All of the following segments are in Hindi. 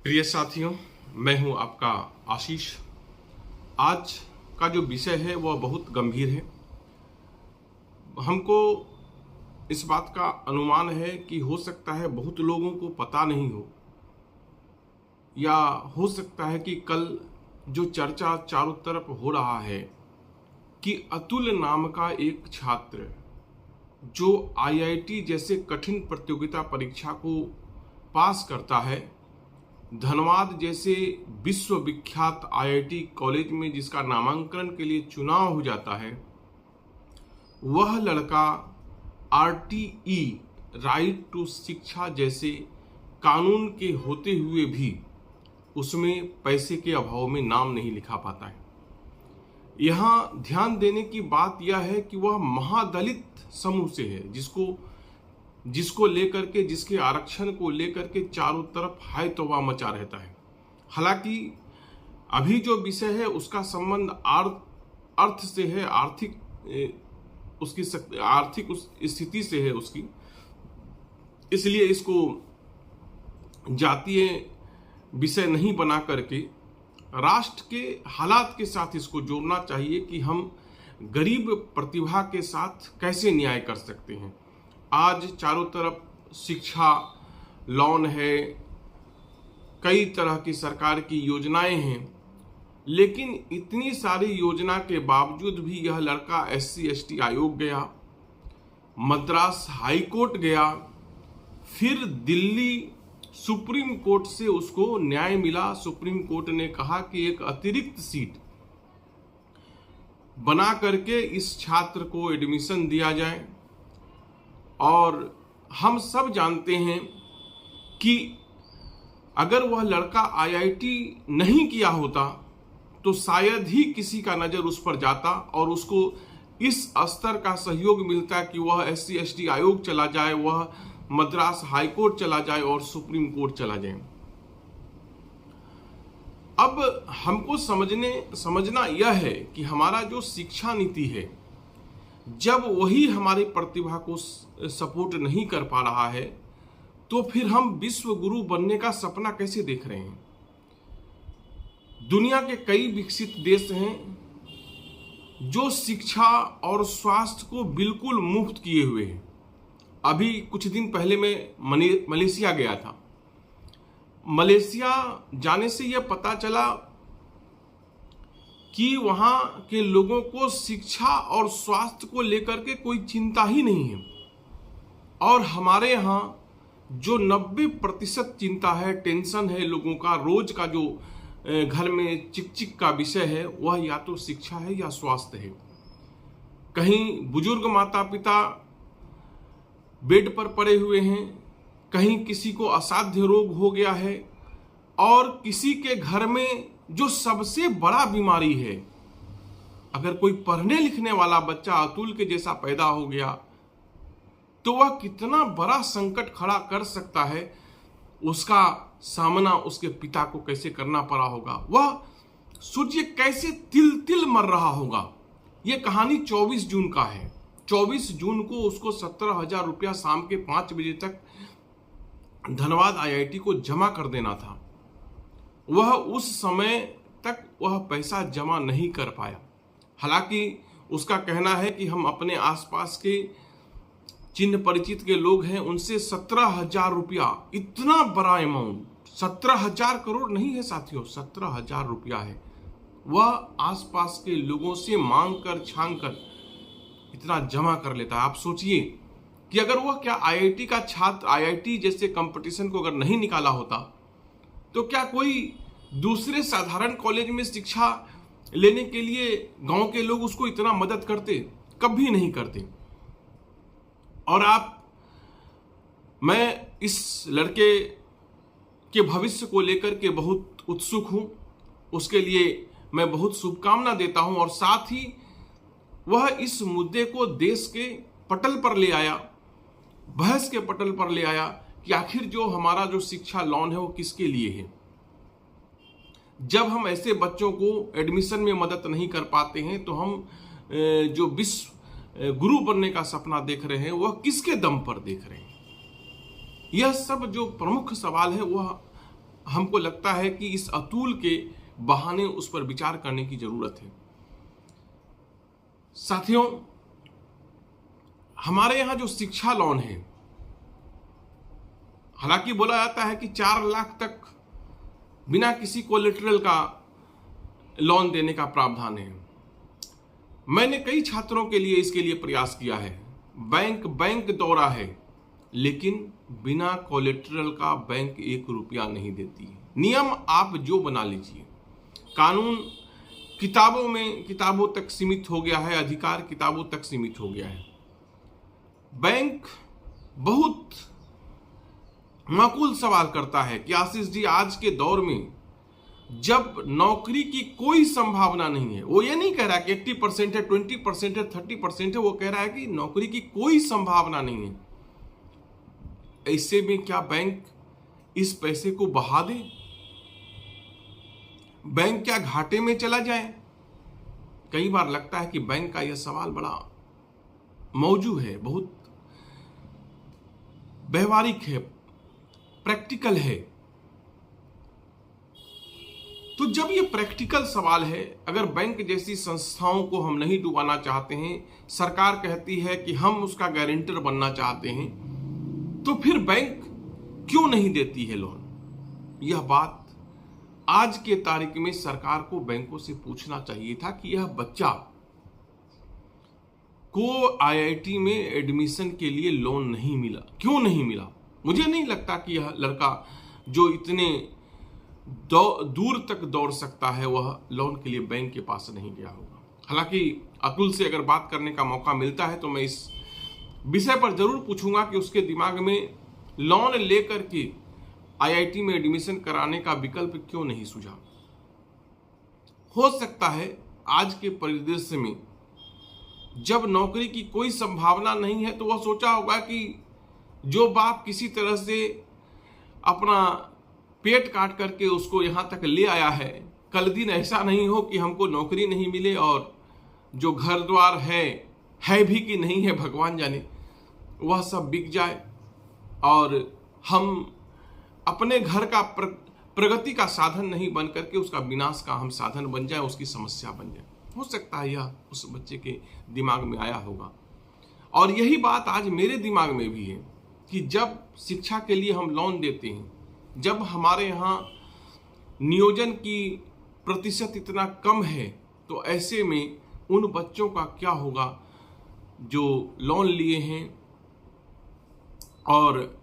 प्रिय साथियों, मैं हूं आपका आशीष। आज का जो विषय है वह बहुत गंभीर है। हमको इस बात का अनुमान है कि हो सकता है बहुत लोगों को पता नहीं हो, या हो सकता है कि कल जो चर्चा चारों तरफ हो रहा है कि अतुल नाम का एक छात्र जो आईआईटी जैसे कठिन प्रतियोगिता परीक्षा को पास करता है, धनबाद जैसे विश्वविख्यात आईआईटी कॉलेज में जिसका नामांकन के लिए चुनाव हो जाता है, वह लड़का आरटीई राइट टू शिक्षा जैसे कानून के होते हुए भी उसमें पैसे के अभाव में नाम नहीं लिखा पाता है। यहाँ ध्यान देने की बात यह है कि वह महादलित समूह से है, जिसको लेकर के, जिसके आरक्षण को लेकर के चारों तरफ हाय तौबा मचा रहता है। हालांकि अभी जो विषय है उसका संबंध अर्थ से है, आर्थिक उस स्थिति से है उसकी, इसलिए इसको जातीय विषय नहीं बना करके राष्ट्र के हालात के साथ इसको जोड़ना चाहिए कि हम गरीब प्रतिभा के साथ कैसे न्याय कर सकते हैं। आज चारों तरफ शिक्षा लोन है, कई तरह की सरकार की योजनाएं हैं, लेकिन इतनी सारी योजना के बावजूद भी यह लड़का SC ST आयोग गया, मद्रास हाई कोर्ट गया, फिर दिल्ली सुप्रीम कोर्ट से उसको न्याय मिला। सुप्रीम कोर्ट ने कहा कि एक अतिरिक्त सीट बना करके इस छात्र को एडमिशन दिया जाए। और हम सब जानते हैं कि अगर वह लड़का आईआईटी नहीं किया होता तो शायद ही किसी का नज़र उस पर जाता और उसको इस स्तर का सहयोग मिलता कि वह SC ST आयोग चला जाए, वह मद्रास हाई कोर्ट चला जाए और सुप्रीम कोर्ट चला जाए। अब हमको समझना यह है कि हमारा जो शिक्षा नीति है, जब वही हमारी प्रतिभा को सपोर्ट नहीं कर पा रहा है, तो फिर हम विश्व गुरु बनने का सपना कैसे देख रहे हैं। दुनिया के कई विकसित देश हैं जो शिक्षा और स्वास्थ्य को बिल्कुल मुफ्त किए हुए हैं। अभी कुछ दिन पहले मैं मलेशिया गया था। मलेशिया जाने से यह पता चला कि वहाँ के लोगों को शिक्षा और स्वास्थ्य को लेकर के कोई चिंता ही नहीं है, और हमारे यहाँ जो 90% चिंता है, टेंशन है लोगों का, रोज का जो घर में चिक का विषय है, वह या तो शिक्षा है या स्वास्थ्य है। कहीं बुजुर्ग माता पिता बेड पर पड़े हुए हैं, कहीं किसी को असाध्य रोग हो गया है, और किसी के घर में जो सबसे बड़ा बीमारी है, अगर कोई पढ़ने लिखने वाला बच्चा अतुल के जैसा पैदा हो गया तो वह कितना बड़ा संकट खड़ा कर सकता है। उसका सामना उसके पिता को कैसे करना पड़ा होगा, वह सोचिए कैसे तिल तिल मर रहा होगा। यह कहानी 24 जून का है। 24 जून को उसको 17,000 रुपया शाम के 5 बजे तक धनबाद आईआईटी को जमा कर देना था। वह उस समय तक वह पैसा जमा नहीं कर पाया। हालांकि उसका कहना है कि हम अपने आसपास के चिन्ह परिचित के लोग हैं, उनसे 17,000 रुपया, इतना बड़ा अमाउंट, 17,000 करोड़ नहीं है साथियों, 17,000 रुपया है। वह आसपास के लोगों से मांग कर छांग कर इतना जमा कर लेता है। आप सोचिए कि अगर वह क्या आईआईटी का छात्र आईआईटी जैसे कंपटीशन को अगर नहीं निकाला होता तो क्या कोई दूसरे साधारण कॉलेज में शिक्षा लेने के लिए गांव के लोग उसको इतना मदद करते? कभी नहीं करते। और मैं इस लड़के के भविष्य को लेकर के बहुत उत्सुक हूं, उसके लिए मैं बहुत शुभकामना देता हूं, और साथ ही वह इस मुद्दे को देश के पटल पर ले आया, बहस के पटल पर ले आया कि आखिर जो हमारा जो शिक्षा लोन है वो किसके लिए है। जब हम ऐसे बच्चों को एडमिशन में मदद नहीं कर पाते हैं तो हम जो विश्व गुरु बनने का सपना देख रहे हैं वह किसके दम पर देख रहे हैं। यह सब जो प्रमुख सवाल है वह हमको लगता है कि इस अतुल के बहाने उस पर विचार करने की जरूरत है। साथियों, हमारे यहां जो शिक्षा लोन है, हालांकि बोला जाता है कि 4 लाख तक बिना किसी कोलेटरल का लोन देने का प्रावधान है। मैंने कई छात्रों के लिए इसके लिए प्रयास किया है। बैंक दौरा है, लेकिन बिना कोलेटरल का बैंक 1 रुपया नहीं देती है। नियम आप जो बना लीजिए, कानून किताबों तक सीमित हो गया है, अधिकार किताबों तक सीमित हो गया है। बैंक बहुत माकूल सवाल करता है कि आशीष जी, आज के दौर में जब नौकरी की कोई संभावना नहीं है, वो ये नहीं कह रहा कि 80% है, 20% है, 30% है, वो कह रहा है कि नौकरी की कोई संभावना नहीं है, ऐसे में क्या बैंक इस पैसे को बहा दे? बैंक क्या घाटे में चला जाए? कई बार लगता है कि बैंक का यह सवाल बड़ा मौजू है, बहुत व्यवहारिक है, प्रैक्टिकल है। तो जब ये प्रैक्टिकल सवाल है, अगर बैंक जैसी संस्थाओं को हम नहीं डुबाना चाहते हैं, सरकार कहती है कि हम उसका गारंटर बनना चाहते हैं, तो फिर बैंक क्यों नहीं देती है लोन? यह बात आज के तारीख में सरकार को बैंकों से पूछना चाहिए था कि यह बच्चा को आईआईटी में एडमिशन के लिए लोन नहीं मिला, क्यों नहीं मिला? मुझे नहीं लगता कि यह लड़का जो इतने दूर तक दौड़ सकता है, वह लोन के लिए बैंक के पास नहीं गया होगा। हालांकि अतुल से अगर बात करने का मौका मिलता है तो मैं इस विषय पर जरूर पूछूंगा कि उसके दिमाग में लोन लेकर के आईआईटी में एडमिशन कराने का विकल्प क्यों नहीं सूझा। हो सकता है आज के परिदृश्य में जब नौकरी की कोई संभावना नहीं है, तो वह सोचा होगा कि जो बाप किसी तरह से अपना पेट काट करके उसको यहाँ तक ले आया है, कल दिन ऐसा नहीं हो कि हमको नौकरी नहीं मिले और जो घर द्वार है भी कि नहीं है भगवान जाने, वह सब बिक जाए और हम अपने घर का प्रगति का साधन नहीं बन करके उसका विनाश का हम साधन बन जाए, उसकी समस्या बन जाए। हो सकता है यह उस बच्चे के दिमाग में आया होगा। और यही बात आज मेरे दिमाग में भी है कि जब शिक्षा के लिए हम लोन देते हैं, जब हमारे यहाँ नियोजन की प्रतिशत इतना कम है, तो ऐसे में उन बच्चों का क्या होगा जो लोन लिए हैं और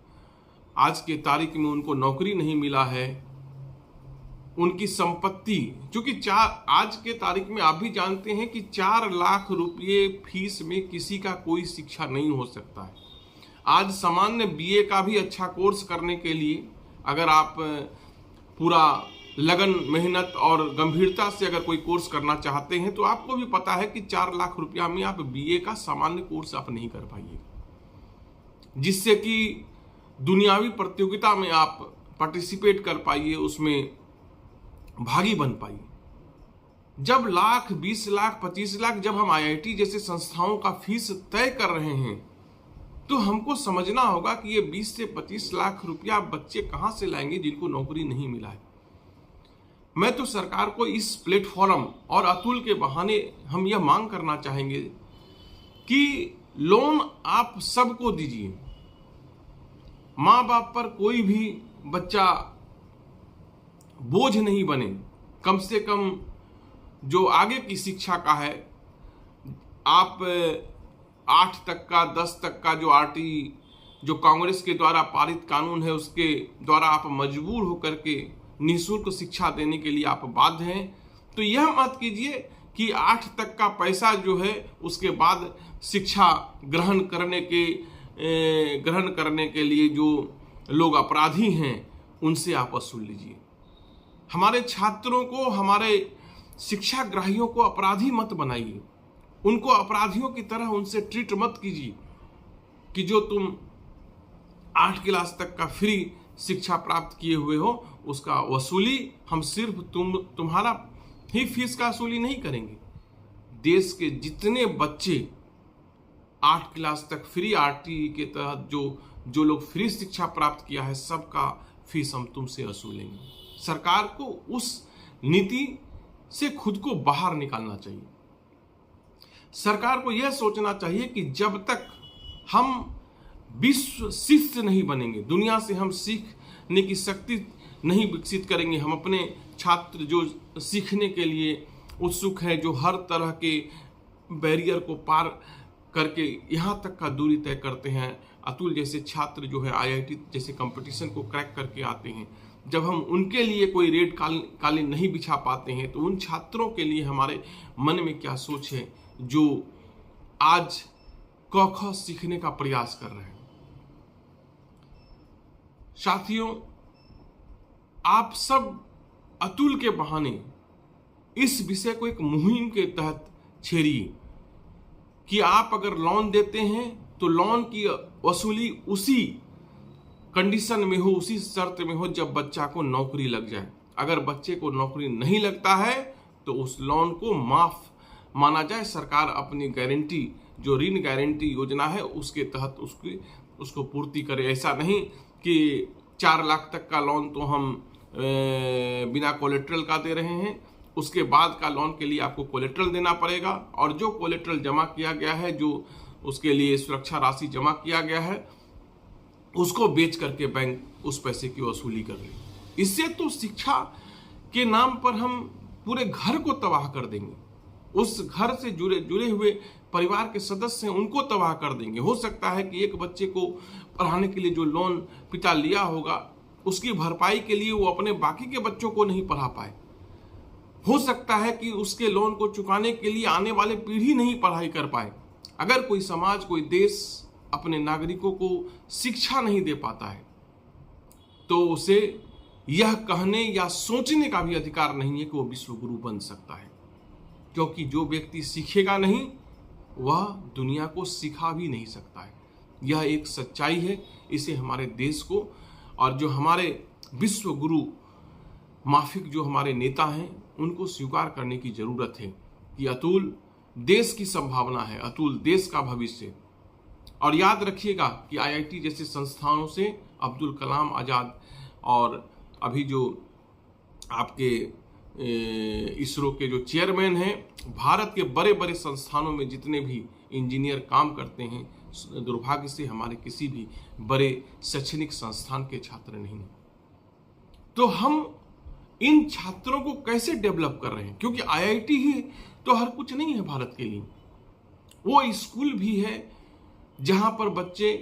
आज के तारीख में उनको नौकरी नहीं मिला है, उनकी संपत्ति, क्योंकि आज के तारीख में आप भी जानते हैं कि 4 लाख रुपये फीस में किसी का कोई शिक्षा नहीं हो सकता है। आज सामान्य बीए का भी अच्छा कोर्स करने के लिए अगर आप पूरा लगन, मेहनत और गंभीरता से अगर कोई कोर्स करना चाहते हैं, तो आपको भी पता है कि 4 लाख रुपया में आप बीए का सामान्य कोर्स आप नहीं कर पाइएगा, जिससे कि दुनियावी प्रतियोगिता में आप पार्टिसिपेट कर पाइए, उसमें भागी बन पाइए। जब लाख, 20 लाख, 25 लाख जब हम आईआईटी जैसे संस्थाओं का फीस तय कर रहे हैं, तो हमको समझना होगा कि ये 20 से 25 लाख रुपया बच्चे कहां से लाएंगे जिनको नौकरी नहीं मिला है। मैं तो सरकार को इस प्लेटफॉर्म और अतुल के बहाने हम यह मांग करना चाहेंगे कि लोन आप सबको दीजिए। माँ बाप पर कोई भी बच्चा बोझ नहीं बने। कम से कम जो आगे की शिक्षा का है, आप 8 तक का, 10 तक का जो आरटी, जो कांग्रेस के द्वारा पारित कानून है, उसके द्वारा आप मजबूर होकर के निःशुल्क शिक्षा देने के लिए आप बाध्य हैं। तो यह मत कीजिए कि 8 तक का पैसा जो है उसके बाद शिक्षा ग्रहण करने के लिए जो लोग अपराधी हैं उनसे आप वसूल लीजिए। हमारे छात्रों को, हमारे शिक्षा ग्राहियों को अपराधी मत बनाइए, उनको अपराधियों की तरह उनसे ट्रीट मत कीजिए कि जो तुम 8 क्लास तक का फ्री शिक्षा प्राप्त किए हुए हो, उसका वसूली हम सिर्फ तुम्हारा ही फीस का वसूली नहीं करेंगे। देश के जितने बच्चे 8 क्लास तक फ्री आरटी के तहत जो लोग फ्री शिक्षा प्राप्त किया है, सबका फीस हम तुमसे वसूलेंगे। सरकार को उस नीति से खुद को बाहर निकालना चाहिए। सरकार को यह सोचना चाहिए कि जब तक हम विश्व शिष्य नहीं बनेंगे, दुनिया से हम सीखने की शक्ति नहीं विकसित करेंगे, हम अपने छात्र जो सीखने के लिए उत्सुक हैं, जो हर तरह के बैरियर को पार करके यहाँ तक का दूरी तय करते हैं, अतुल जैसे छात्र जो है आईआईटी जैसे कंपटीशन को क्रैक करके आते हैं, जब हम उनके लिए कोई रेड कालीन नहीं बिछा पाते हैं, तो उन छात्रों के लिए हमारे मन में क्या सोच है जो आज क ख सीखने का प्रयास कर रहे हैं। साथियों, आप सब अतुल के बहाने इस विषय को एक मुहिम के तहत छेड़िए कि आप अगर लोन देते हैं तो लोन की वसूली उसी कंडीशन में हो, उसी शर्त में हो जब बच्चा को नौकरी लग जाए। अगर बच्चे को नौकरी नहीं लगता है तो उस लोन को माफ माना जाए। सरकार अपनी गारंटी, जो ऋण गारंटी योजना है, उसके तहत उसको पूर्ति करे। ऐसा नहीं कि 4 लाख तक का लोन तो हम बिना कोलेट्रल का दे रहे हैं, उसके बाद का लोन के लिए आपको कोलेट्रल देना पड़ेगा, और जो कोलेट्रल जमा किया गया है, जो उसके लिए सुरक्षा राशि जमा किया गया है, उसको बेच करके बैंक उस पैसे की वसूली कर ले। इससे तो शिक्षा के नाम पर हम पूरे घर को तबाह कर देंगे। उस घर से जुड़े हुए परिवार के सदस्य हैं उनको तबाह कर देंगे। हो सकता है कि एक बच्चे को पढ़ाने के लिए जो लोन पिता लिया होगा, उसकी भरपाई के लिए वो अपने बाकी के बच्चों को नहीं पढ़ा पाए। हो सकता है कि उसके लोन को चुकाने के लिए आने वाले पीढ़ी नहीं पढ़ाई कर पाए। अगर कोई समाज, कोई देश अपने नागरिकों को शिक्षा नहीं दे पाता है तो उसे यह कहने या सोचने का भी अधिकार नहीं है कि वो विश्व गुरु बन सकता है, क्योंकि जो व्यक्ति सीखेगा नहीं वह दुनिया को सिखा भी नहीं सकता है। यह एक सच्चाई है। इसे हमारे देश को और जो हमारे विश्व गुरु माफिक जो हमारे नेता हैं उनको स्वीकार करने की जरूरत है कि अतुल देश की संभावना है, अतुल देश का भविष्य। और याद रखिएगा कि आईआईटी जैसे संस्थानों से अब्दुल कलाम आज़ाद और अभी जो आपके इसरो के जो चेयरमैन हैं, भारत के बड़े बड़े संस्थानों में जितने भी इंजीनियर काम करते हैं, दुर्भाग्य से हमारे किसी भी बड़े शैक्षणिक संस्थान के छात्र नहीं। तो हम इन छात्रों को कैसे डेवलप कर रहे हैं, क्योंकि आईआईटी ही तो हर कुछ नहीं है भारत के लिए। वो स्कूल भी है जहां पर बच्चे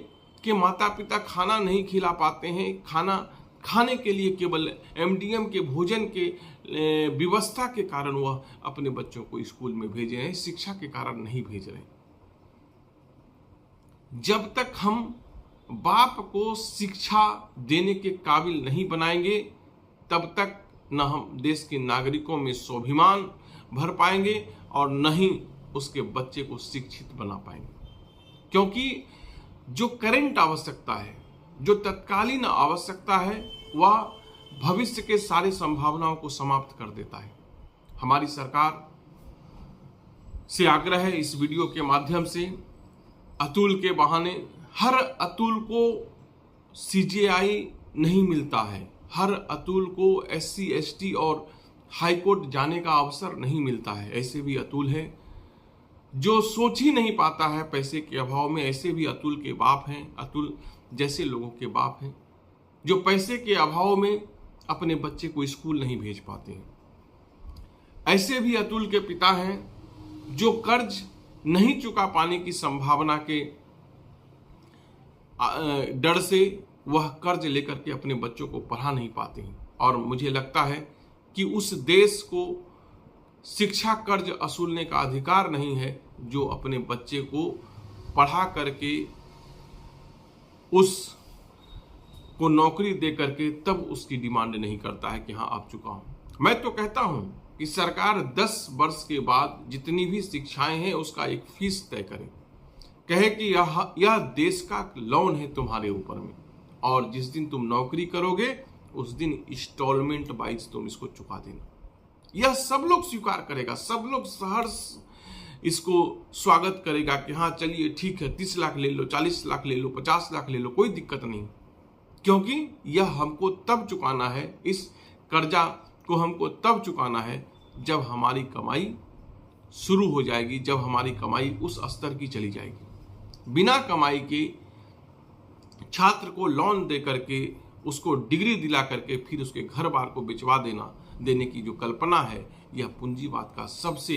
के माता पिता खाना नहीं खिला पाते हैं, खाना खाने के लिए केवल एमडीएम के भोजन के व्यवस्था के कारण वह अपने बच्चों को स्कूल में भेज रहे हैं, शिक्षा के कारण नहीं भेज रहे। जब तक हम बाप को शिक्षा देने के काबिल नहीं बनाएंगे तब तक न हम देश के नागरिकों में स्वाभिमान भर पाएंगे और न ही उसके बच्चे को शिक्षित बना पाएंगे। क्योंकि जो करंट आवश्यकता है, जो तत्कालीन आवश्यकता है, वह भविष्य के सारे संभावनाओं को समाप्त कर देता है। हमारी सरकार से आग्रह है इस वीडियो के माध्यम से, अतुल के बहाने हर अतुल को सीजेआई नहीं मिलता है, हर अतुल को एससी एसटी और हाईकोर्ट जाने का अवसर नहीं मिलता है। ऐसे भी अतुल है जो सोच ही नहीं पाता है पैसे के अभाव में। ऐसे भी अतुल के बाप हैं, अतुल जैसे लोगों के बाप हैं जो पैसे के अभाव में अपने बच्चे को स्कूल नहीं भेज पाते हैं। ऐसे भी अतुल के पिता हैं जो कर्ज नहीं चुका पाने की संभावना के डर से वह कर्ज लेकर के अपने बच्चों को पढ़ा नहीं पाते हैं। और मुझे लगता है कि उस देश को शिक्षा कर्ज वसूलने का अधिकार नहीं है जो अपने बच्चे को पढ़ा करके उस को नौकरी दे करके तब उसकी डिमांड नहीं करता है कि हाँ आप चुका हूं। मैं तो कहता हूं कि सरकार 10 वर्ष के बाद जितनी भी शिक्षाएं हैं उसका एक फीस तय करे, कहे कि यह देश का लोन है तुम्हारे ऊपर में, और जिस दिन तुम नौकरी करोगे उस दिन इंस्टॉलमेंट वाइज तुम इसको चुका देना। यह सब लोग स्वीकार करेगा, सब लोग सहर्ष इसको स्वागत करेगा कि हाँ चलिए ठीक है, 30 लाख ले लो, 40 लाख ले लो, 50 लाख ले लो, कोई दिक्कत नहीं। क्योंकि यह हमको तब चुकाना है, इस कर्जा को हमको तब चुकाना है जब हमारी कमाई शुरू हो जाएगी, जब हमारी कमाई उस स्तर की चली जाएगी। बिना कमाई के छात्र को लोन दे करके उसको डिग्री दिला करके फिर उसके घर बार को बिचवा देने की जो कल्पना है, यह पूंजीवाद का सबसे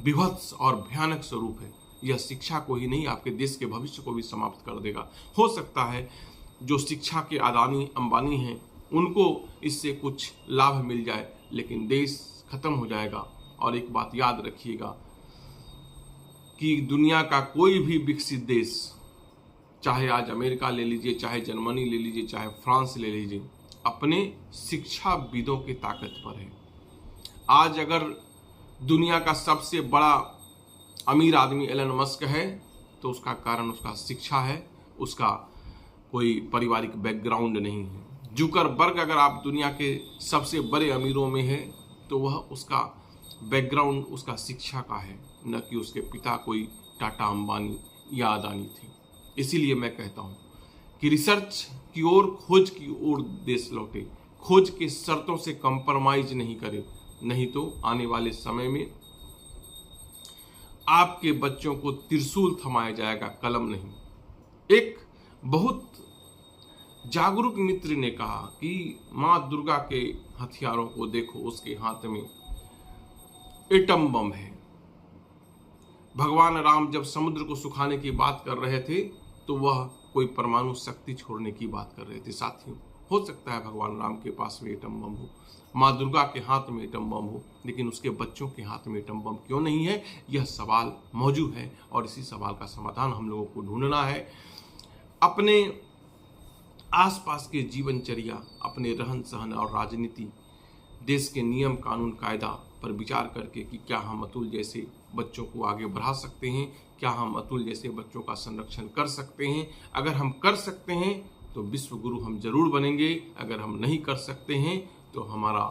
विभत्स और भयानक स्वरूप है। यह शिक्षा को ही नहीं, आपके देश के भविष्य को भी समाप्त कर देगा। हो सकता है जो शिक्षा के अदानी अंबानी हैं उनको इससे कुछ लाभ मिल जाए, लेकिन देश खत्म हो जाएगा। और एक बात याद रखिएगा कि दुनिया का कोई भी विकसित देश, चाहे आज अमेरिका ले लीजिए, चाहे जर्मनी ले लीजिए, चाहे फ्रांस ले लीजिए, अपने शिक्षाविदों की ताकत पर है। आज अगर दुनिया का सबसे बड़ा अमीर आदमी एलन मस्क है तो उसका कारण उसका शिक्षा है, उसका कोई पारिवारिक बैकग्राउंड नहीं है। जुकरबर्ग अगर आप दुनिया के सबसे बड़े अमीरों में है तो वह उसका बैकग्राउंड उसका शिक्षा का है, न कि उसके पिता कोई टाटा अंबानी या अदानी थे। इसीलिए मैं कहता हूँ कि रिसर्च की ओर, खोज की ओर देश लौटे, खोज के शर्तों से कंप्रोमाइज नहीं करे, नहीं तो आने वाले समय में आपके बच्चों को त्रिशूल थमाया जाएगा, कलम नहीं। एक बहुत जागरूक मित्र ने कहा कि मां दुर्गा के हथियारों को देखो, उसके हाथ में एटम बम है। भगवान राम जब समुद्र को सुखाने की बात कर रहे थे तो वह कोई परमाणु शक्ति छोड़ने की बात कर रहे थे। साथियों, हो सकता है भगवान राम के पास में एटम बम हो, माँ दुर्गा के हाथ में एटम बम हो, लेकिन उसके बच्चों के हाथ में एटम बम क्यों नहीं है? यह सवाल मौजूद है और इसी सवाल का समाधान हम लोगों को ढूंढना है। अपने आसपास के जीवनचर्या, अपने रहन सहन और राजनीति, देश के नियम कानून कायदा पर विचार करके कि क्या हम अतुल जैसे बच्चों को आगे बढ़ा सकते हैं, क्या हम अतुल जैसे बच्चों का संरक्षण कर सकते हैं। अगर हम कर सकते हैं तो विश्व गुरु हम जरूर बनेंगे, अगर हम नहीं कर सकते हैं तो हमारा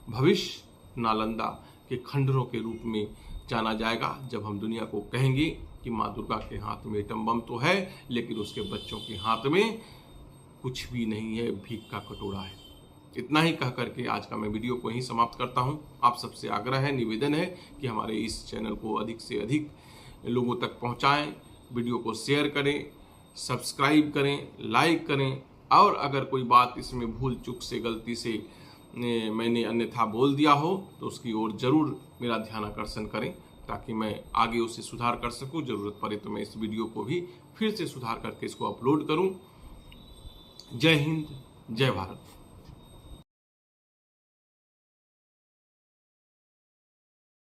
भविष्य नालंदा के खंडरों के रूप में जाना जाएगा, जब हम दुनिया को कहेंगे कि माँ दुर्गा के हाथ में एटम बम तो है लेकिन उसके बच्चों के हाथ में कुछ भी नहीं है, भीख का कटोरा है। इतना ही कह करके आज का मैं वीडियो को यहीं समाप्त करता हूं। आप सबसे आग्रह है, निवेदन है कि हमारे इस चैनल को अधिक से अधिक लोगों तक पहुंचाएं, वीडियो को शेयर करें, सब्सक्राइब करें, लाइक करें, और अगर कोई बात इसमें भूल चूक से गलती से मैंने अन्यथा बोल दिया हो तो उसकी ओर जरूर मेरा ध्यान आकर्षण करें, ताकि मैं आगे उसे सुधार कर सकूं। जरूरत पड़े तो मैं इस वीडियो को भी फिर से सुधार करके इसको अपलोड करूं। जय हिंद, जय भारत।